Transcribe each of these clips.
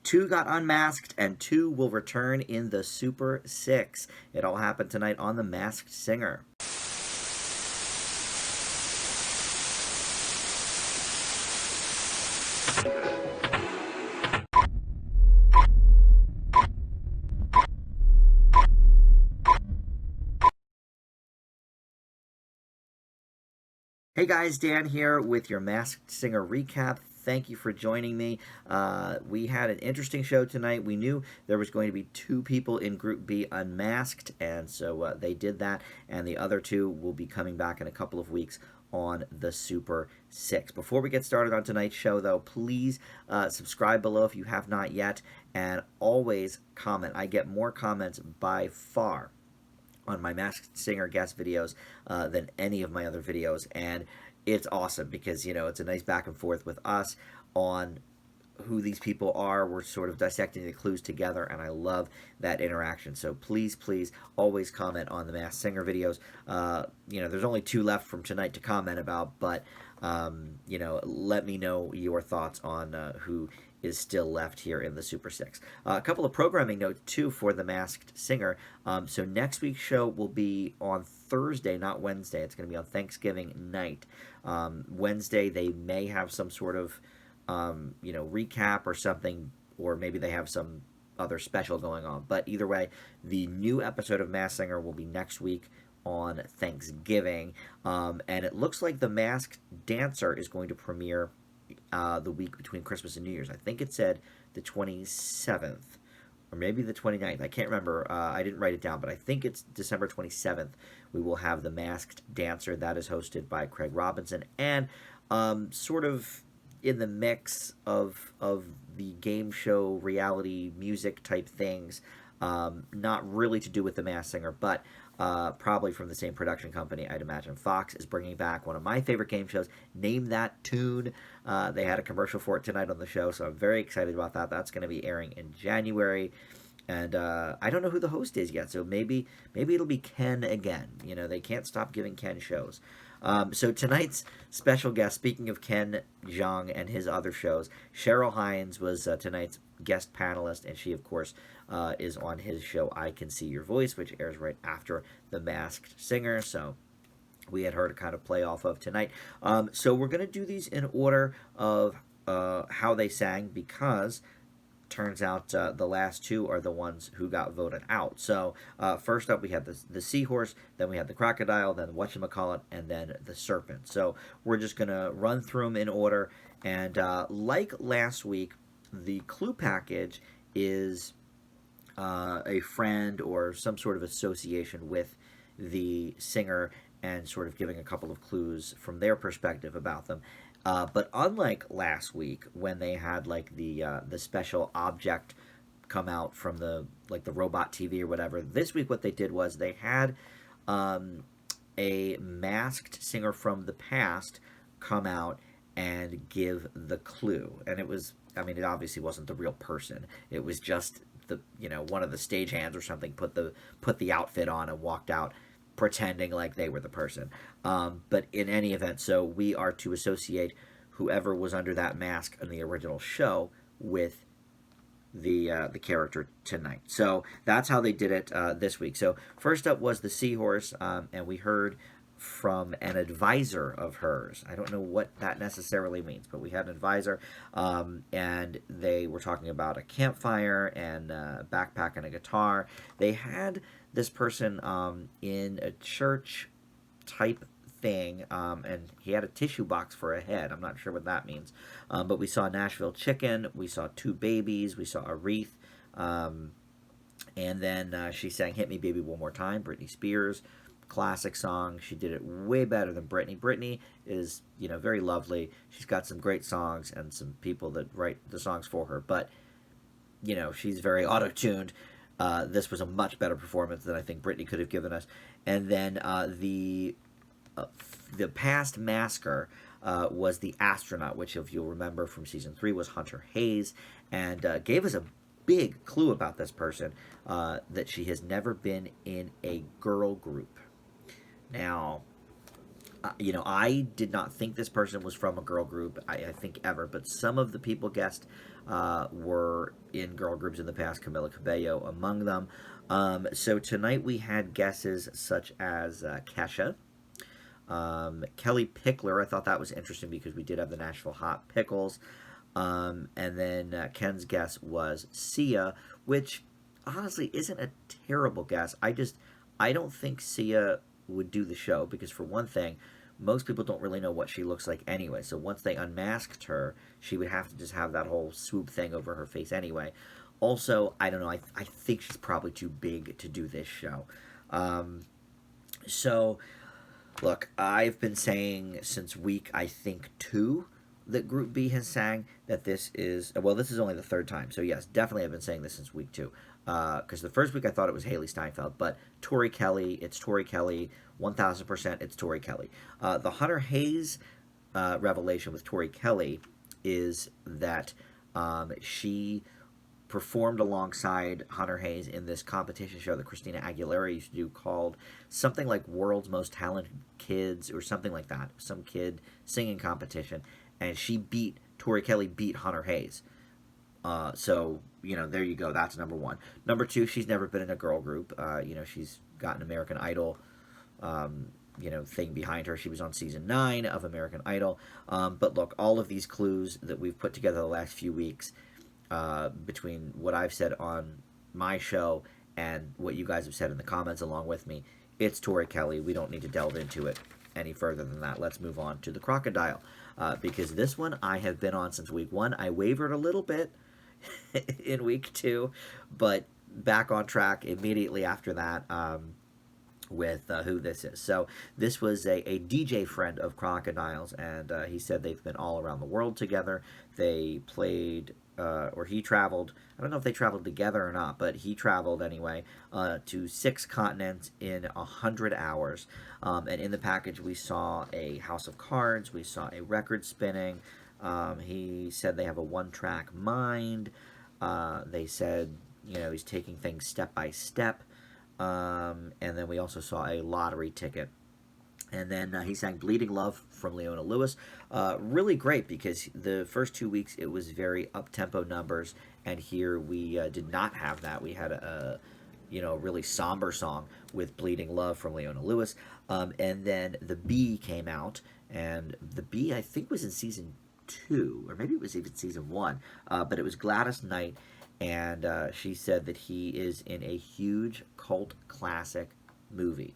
2 got unmasked, and 2 will return in the Super 6. It all happened tonight on The Masked Singer. Hey guys, Dan here with your Masked Singer recap. Thank you for joining me. We had an interesting show tonight. We knew there was going to be 2 people in Group B unmasked, and so they did that, and the other 2 will be coming back in a couple of weeks on the Super 6. Before we get started on tonight's show, though, please subscribe below if you have not yet, and always comment. I get more comments by far on my Masked Singer guest videos than any of my other videos, and it's awesome because, you know, it's a nice back and forth with us on who these people are. We're sort of dissecting the clues together, and I love that interaction. So please, please, always comment on the Masked Singer videos. You know, there's only 2 left from tonight to comment about, but, you know, let me know your thoughts on who is still left here in the Super 6. A couple of programming notes, too, for the Masked Singer. So next week's show will be on Thursday, not Wednesday. It's going to be on Thanksgiving night. Wednesday, they may have some sort of, you know, recap or something, or maybe they have some other special going on. But either way, the new episode of Masked Singer will be next week on Thanksgiving. And it looks like the Masked Dancer is going to premiere the week between Christmas and New Year's. I think it said the 27th, or maybe the 29th. I can't remember. I didn't write it down, but I think it's December 27th. We will have the Masked Dancer. That is hosted by Craig Robinson, and sort of in the mix of the game show reality music type things. Not really to do with the Masked Singer, but probably from the same production company, I'd imagine. Fox is bringing back one of my favorite game shows, Name That Tune. They had a commercial for it tonight on the show, so I'm very excited about that. That's going to be airing in January. And I don't know who the host is yet, so maybe it'll be Ken again. You know, they can't stop giving Ken shows. So tonight's special guest, speaking of Ken Jeong and his other shows, Cheryl Hines was tonight's guest panelist, and she, of course, is on his show I Can See Your Voice, which airs right after The Masked Singer, so we had her to kind of play off of tonight. So we're going to do these in order of how they sang, because turns out the last 2 are the ones who got voted out. So first up, we had the Seahorse, then we had the Crocodile, then Whatchamacallit, and then the Serpent. So we're just going to run through them in order, and like last week, the clue package is a friend or some sort of association with the singer, and sort of giving a couple of clues from their perspective about them. But unlike last week, when they had like the special object come out from the robot TV or whatever, this week what they did was they had a masked singer from the past come out and give the clue. And it was, I mean, it obviously wasn't the real person. It was just the, you know, one of the stagehands or something put the outfit on and walked out pretending like they were the person. But in any event, so we are to associate whoever was under that mask in the original show with the character tonight. So that's how they did it this week. So first up was the Seahorse, and we heard from an advisor of hers. I don't know what that necessarily means, but we had an advisor, and they were talking about a campfire and a backpack and a guitar. They had this person in a church type thing, and he had a tissue box for a head. I'm not sure what that means, but we saw Nashville Chicken, we saw 2 babies, we saw a wreath, and then she sang Hit Me Baby One More Time, Britney Spears, classic song. She did it way better than Britney. Britney is, you know, very lovely. She's got some great songs and some people that write the songs for her, but, you know, she's very auto-tuned. This was a much better performance than I think Britney could have given us. And then the past masker was the astronaut, which, if you'll remember from season 3, was Hunter Hayes, and gave us a big clue about this person, that she has never been in a girl group. Now, you know, I did not think this person was from a girl group, I think, ever, but some of the people guessed were girl groups in the past, Camila Cabello among them. So tonight we had guesses such as Kesha, Kelly Pickler. I thought that was interesting because we did have the Nashville Hot Pickles. And then Ken's guess was Sia, which honestly isn't a terrible guess. I don't think Sia would do the show because, for one thing, most people don't really know what she looks like anyway. So once they unmasked her, she would have to just have that whole swoop thing over her face anyway. Also, I don't know. I think she's probably too big to do this show. So, look, I've been saying since week, I think, 2 that Group B has sang that this is, well, this is only the 3rd time. So, yes, definitely I've been saying this since week 2. Because the first week I thought it was Haley Steinfeld, but Tori Kelly, it's Tori Kelly, 1000% it's Tori Kelly. The Hunter Hayes revelation with Tori Kelly is that she performed alongside Hunter Hayes in this competition show that Christina Aguilera used to do called something like World's Most Talented Kids or something like that, some kid singing competition, and Tori Kelly beat Hunter Hayes. So, there you go. That's number 1. Number 2, she's never been in a girl group. She's got an American Idol, thing behind her. She was on season 9 of American Idol. But look, all of these clues that we've put together the last few weeks, between what I've said on my show and what you guys have said in the comments along with me, it's Tori Kelly. We don't need to delve into it any further than that. Let's move on to the Crocodile, because this one I have been on since week 1. I wavered a little bit in week 2, but back on track immediately after that with who this is. So this was a DJ friend of Crocodile's, and he said they've been all around the world together. They played, or he traveled, I don't know if they traveled together or not, but he traveled anyway, to 6 continents in 100 hours. And in the package we saw a house of cards, we saw a record spinning. He said they have a 1-track mind. They said, he's taking things step by step. And then we also saw a lottery ticket. And then he sang Bleeding Love from Leona Lewis. Really great because the first 2 weeks it was very up-tempo numbers. And here we did not have that. We had a really somber song with Bleeding Love from Leona Lewis. And then the Bee came out. And the Bee, I think, was in season 2, or maybe it was even season 1, but it was Gladys Knight, and she said that he is in a huge cult classic movie.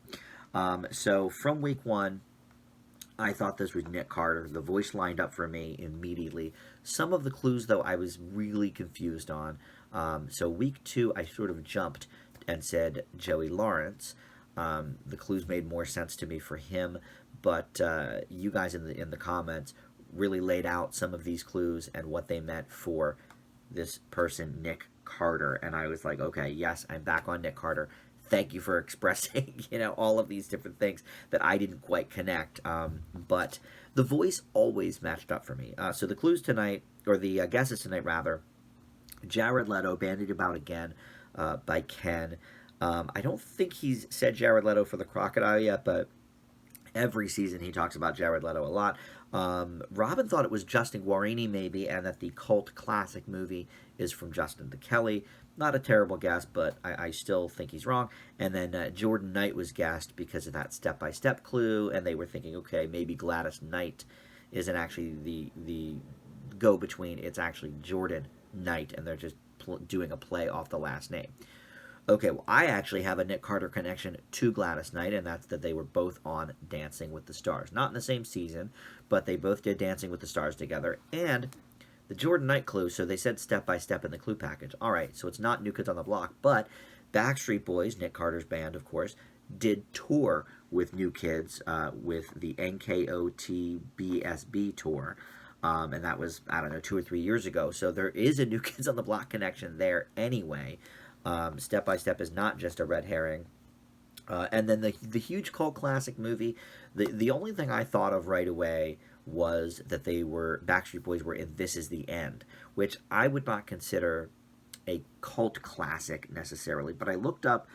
So from week 1, I thought this was Nick Carter. The voice lined up for me immediately. Some of the clues, though, I was really confused on. So week 2, I sort of jumped and said Joey Lawrence. The clues made more sense to me for him, but you guys in the comments really laid out some of these clues and what they meant for this person, Nick Carter. And I was like, okay, yes, I'm back on Nick Carter. Thank you for expressing, all of these different things that I didn't quite connect. But the voice always matched up for me. So the clues tonight, or the guesses tonight, rather, Jared Leto, Bandied About Again, by Ken. I don't think he's said Jared Leto for the Crocodile yet, but every season he talks about Jared Leto a lot. Robin thought it was Justin Guarini maybe, and that the cult classic movie is from Justin to Kelly. Not a terrible guess, but I still think he's wrong. And then Jordan Knight was guessed because of that step-by-step clue, and they were thinking, okay, maybe Gladys Knight isn't actually the go-between. It's actually Jordan Knight, and they're just doing a play off the last name. Okay, well, I actually have a Nick Carter connection to Gladys Knight, and that's that they were both on Dancing with the Stars. Not in the same season, but they both did Dancing with the Stars together. And the Jordan Knight clue, so they said step by step in the clue package. All right, so it's not New Kids on the Block, but Backstreet Boys, Nick Carter's band, of course, did tour with New Kids with the NKOTBSB tour. And that was, 2 or 3 years ago. So there is a New Kids on the Block connection there anyway. Step by Step is not just a red herring. And then the huge cult classic movie, the only thing I thought of right away was that Backstreet Boys were in This Is the End, which I would not consider a cult classic necessarily, but I looked up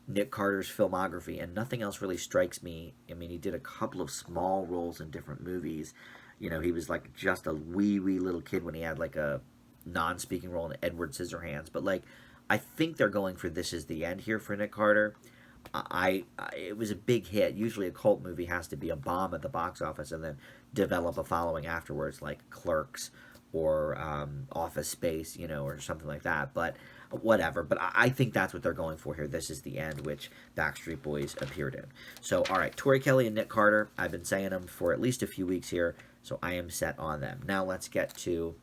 Nick Carter's filmography and nothing else really strikes me. I mean, he did a couple of small roles in different movies. He was like just a wee little kid when he had like a non-speaking role in Edward Scissorhands. But like, I think they're going for this is the end here for Nick Carter. It was a big hit. Usually, a cult movie has to be a bomb at the box office and then develop a following afterwards, like Clerks or Office Space, or something like that. But whatever. But I think that's what they're going for here. This is the end, which Backstreet Boys appeared in. So, all right, Tori Kelly and Nick Carter. I've been saying them for at least a few weeks here, so I am set on them. Now let's get to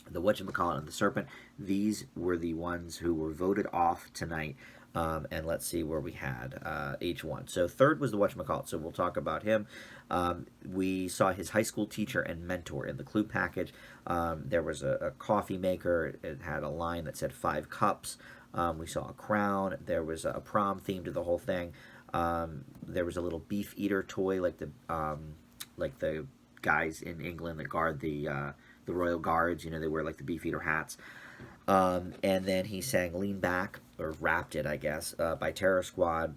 the Whatchamacallit and the Serpent. These were the ones who were voted off tonight. And let's see where we had each one. So third was the Whatchamacallit, so we'll talk about him. We saw his high school teacher and mentor in the clue package. There was a coffee maker. It had a line that said 5 cups. We saw a crown. There was a prom theme to the whole thing. There was a little beef eater toy, like the guys in England that guard the royal guards. They wear like the beef eater hats. And then he sang Lean Back, or rapped it, I guess, by Terror Squad.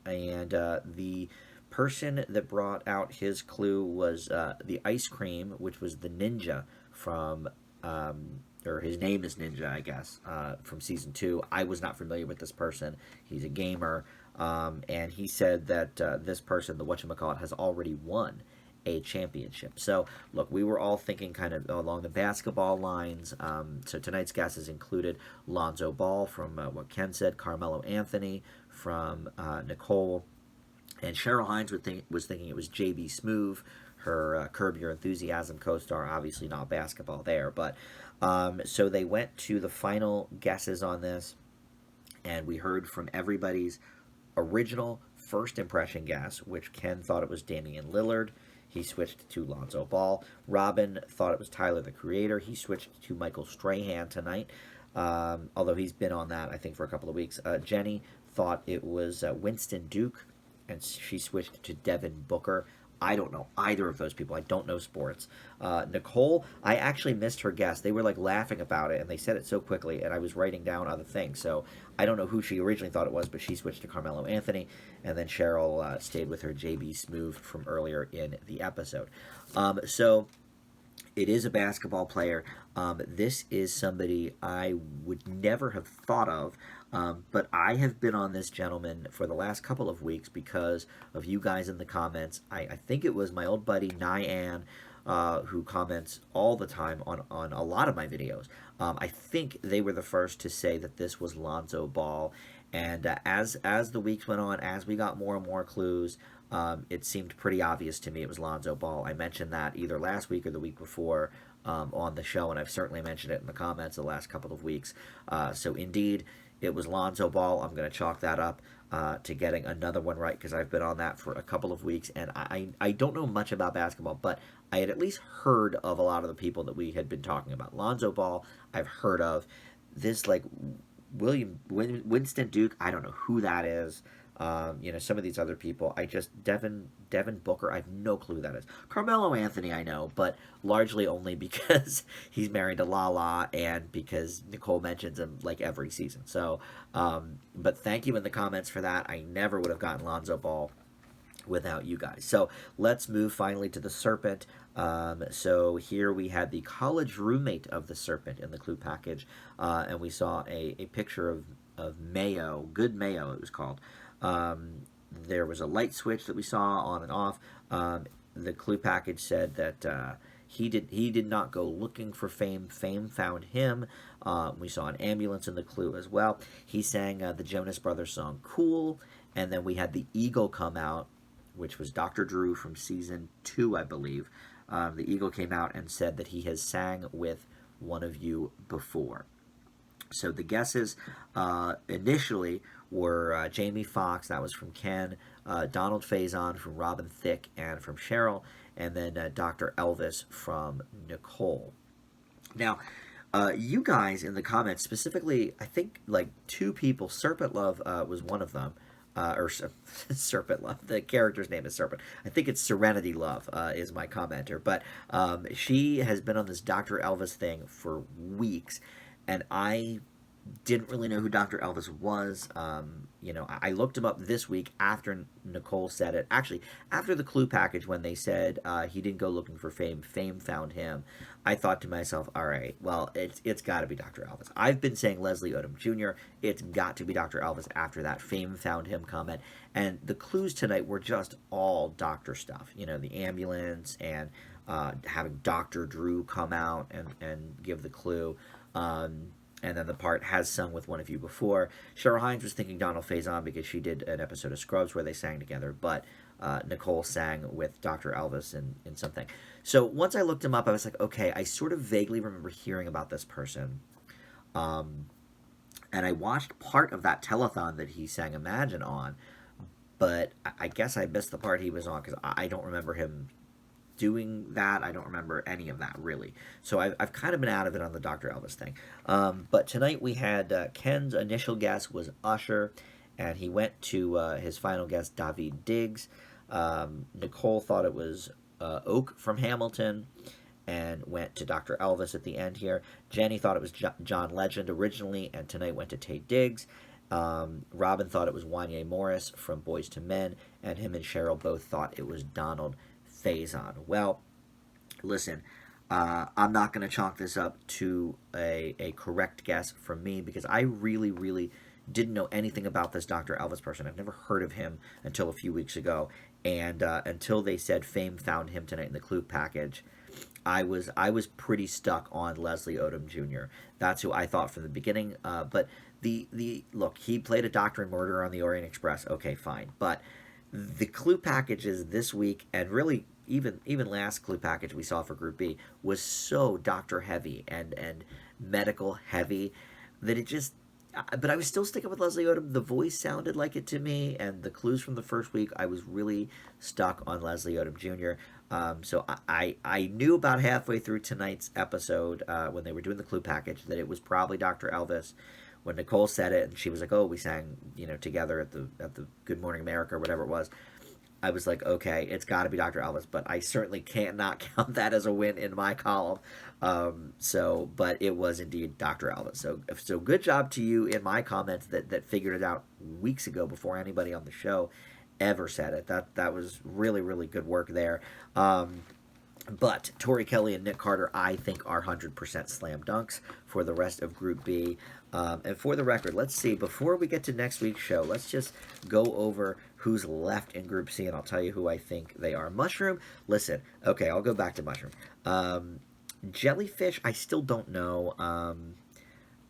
And the person that brought out his clue was the ice cream, which was the ninja from, or his name is Ninja, I guess, from season 2. I was not familiar with this person. He's a gamer. And he said that this person, the Whatchamacallit, has already won a championship. So, look, we were all thinking kind of along the basketball lines. So tonight's guesses included Lonzo Ball from what Ken said, Carmelo Anthony from Nicole, and Cheryl Hines was thinking it was JB Smoove, her Curb Your Enthusiasm co-star. Obviously not basketball there, but so they went to the final guesses on this, and we heard from everybody's original first impression guess, which Ken thought it was Damian Lillard. He switched to Lonzo Ball. Robin thought it was Tyler, the Creator. He switched to Michael Strahan tonight, although he's been on that, I think, for a couple of weeks. Jenny thought it was Winston Duke, and she switched to Devin Booker. I don't know either of those people. I don't know sports. Nicole, I actually missed her guess. They were like laughing about it, and they said it so quickly, and I was writing down other things. So I don't know who she originally thought it was, but she switched to Carmelo Anthony, and then Cheryl stayed with her JB Smoove from earlier in the episode. So it is a basketball player. This is somebody I would never have thought of, but I have been on this gentleman for the last couple of weeks because of you guys in the comments. I think it was my old buddy Nyan, who comments all the time on a lot of my videos. I think they were the first to say that this was Lonzo Ball, and as the weeks went on, as we got more and more clues, it seemed pretty obvious to me it was Lonzo Ball. I mentioned that either last week or the week before on the show, and I've certainly mentioned it in the comments the last couple of weeks. So indeed, it was Lonzo Ball. I'm going to chalk that up to getting another one right because I've been on that for a couple of weeks, and I don't know much about basketball, but I had at least heard of a lot of the people that we had been talking about. Lonzo Ball, I've heard of. This, like, Winston Duke, I don't know who that is. Some of these other people, Devin Booker, I have no clue who that is. Carmelo Anthony, I know, but largely only because he's married to Lala and because Nicole mentions him like every season. So, but thank you in the comments for that. I never would have gotten Lonzo Ball without you guys. So let's move finally to the Serpent. So here we had the college roommate of the Serpent in the clue package, and we saw a picture of mayo, good mayo it was called. There was a light switch that we saw on and off. The clue package said that he did not go looking for fame. Fame found him. We saw an ambulance in the clue as well. He sang the Jonas Brothers song "Cool," and then we had the Eagle come out, which was Dr. Drew from season 2, I believe. The Eagle came out and said that he has sang with one of you before. So the guesses initially were Jamie Foxx, that was from Ken, Donald Faison from Robin Thicke and from Cheryl, and then Dr. Elvis from Nicole. Now, you guys in the comments, specifically, I think like 2 people, Serpent Love was one of them, or Serpent Love, the character's name is Serpent. I think it's Serenity Love is my commenter, but she has been on this Dr. Elvis thing for weeks, and I Didn't really know who Dr. Elvis was. I looked him up this week after Nicole said it. Actually, after the clue package, when they said he didn't go looking for fame, fame found him. I thought to myself, all right, well, it's got to be Dr. Elvis. I've been saying Leslie Odom Jr. It's got to be Dr. Elvis after that fame found him comment. And the clues tonight were just all doctor stuff. The ambulance and having Dr. Drew come out and give the clue. And then the part has sung with one of you before. Cheryl Hines was thinking Donald Faison because she did an episode of Scrubs where they sang together, but Nicole sang with Dr. Elvis in something. So once I looked him up, I was like, okay, I sort of vaguely remember hearing about this person. And I watched part of that telethon that he sang Imagine on, but I guess I missed the part he was on because I don't remember him doing that. I don't remember any of that really. So I've kind of been out of it on the Dr. Elvis thing. But tonight we had Ken's initial guess was Usher, and he went to his final guess, Daveed Diggs. Nicole thought it was Oak from Hamilton and went to Dr. Elvis at the end here. Jenny thought it was John Legend originally, and tonight went to Taye Diggs. Robin thought it was Wanya Morris from Boys to Men, and him and Cheryl both thought it was Donald Faison. Well, listen, I'm not going to chalk this up to a correct guess from me because I really, really didn't know anything about this Dr. Elvis person. I've never heard of him until a few weeks ago, and until they said fame found him tonight in the clue package, I was pretty stuck on Leslie Odom Jr. That's who I thought from the beginning. But the look, he played a doctor and murderer on the Orient Express. Okay, fine, but the clue packages this week and really even last clue package we saw for Group B was so doctor heavy and medical heavy that it just. But I was still sticking with Leslie Odom. The voice sounded like it to me, and the clues from the first week, I was really stuck on Leslie Odom Jr. So I knew about halfway through tonight's episode when they were doing the clue package that it was probably Dr. Elvis. When Nicole said it, and she was like, "Oh, we sang together at the Good Morning America or whatever it was." I was like, okay, it's got to be Dr. Elvis, but I certainly can't not count that as a win in my column. But it was indeed Dr. Elvis. So good job to you in my comments that figured it out weeks ago before anybody on the show ever said it. That was really, really good work there. But Tori Kelly and Nick Carter, I think, are 100% slam dunks for the rest of Group B. And for the record, let's see, before we get to next week's show, let's just go over who's left in Group C, and I'll tell you who I think they are. Mushroom, listen, okay, I'll go back to Mushroom. Jellyfish, I still don't know.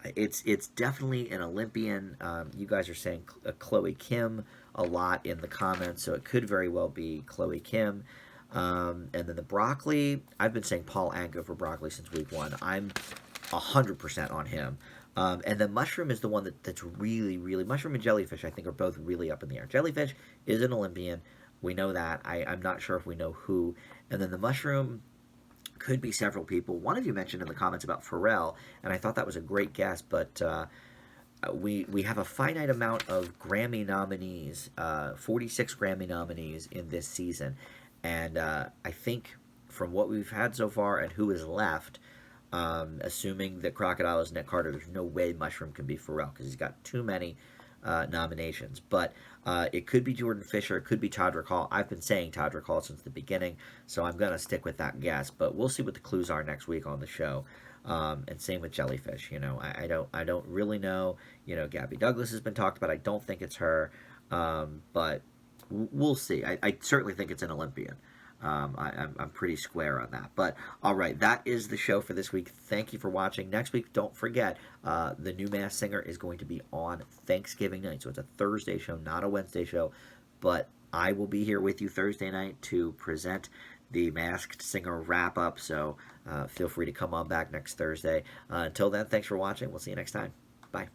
It's definitely an Olympian. You guys are saying Chloe Kim a lot in the comments, so it could very well be Chloe Kim. And then the broccoli, I've been saying Paul Anka for broccoli since week one. I'm 100% on him. And the mushroom is the one that's really, really... Mushroom and jellyfish, I think, are both really up in the air. Jellyfish is an Olympian. We know that. I'm not sure if we know who. And then the mushroom could be several people. One of you mentioned in the comments about Pharrell, and I thought that was a great guess, but we have a finite amount of Grammy nominees, 46 Grammy nominees in this season. And I think from what we've had so far and who is left... assuming that Crocodile is Nick Carter, there's no way Mushroom can be Pharrell because he's got too many nominations. But it could be Jordan Fisher, it could be Todrick Hall. I've been saying Todrick Hall since the beginning, so I'm going to stick with that guess. But we'll see what the clues are next week on the show. And same with Jellyfish. I don't really know. Gabby Douglas has been talked about. I don't think it's her, but we'll see. I certainly think it's an Olympian. I'm pretty square on that. But, all right, that is the show for this week. Thank you for watching. Next week, don't forget, the new Masked Singer is going to be on Thanksgiving night. So it's a Thursday show, not a Wednesday show. But I will be here with you Thursday night to present the Masked Singer wrap-up. So feel free to come on back next Thursday. Until then, thanks for watching. We'll see you next time. Bye.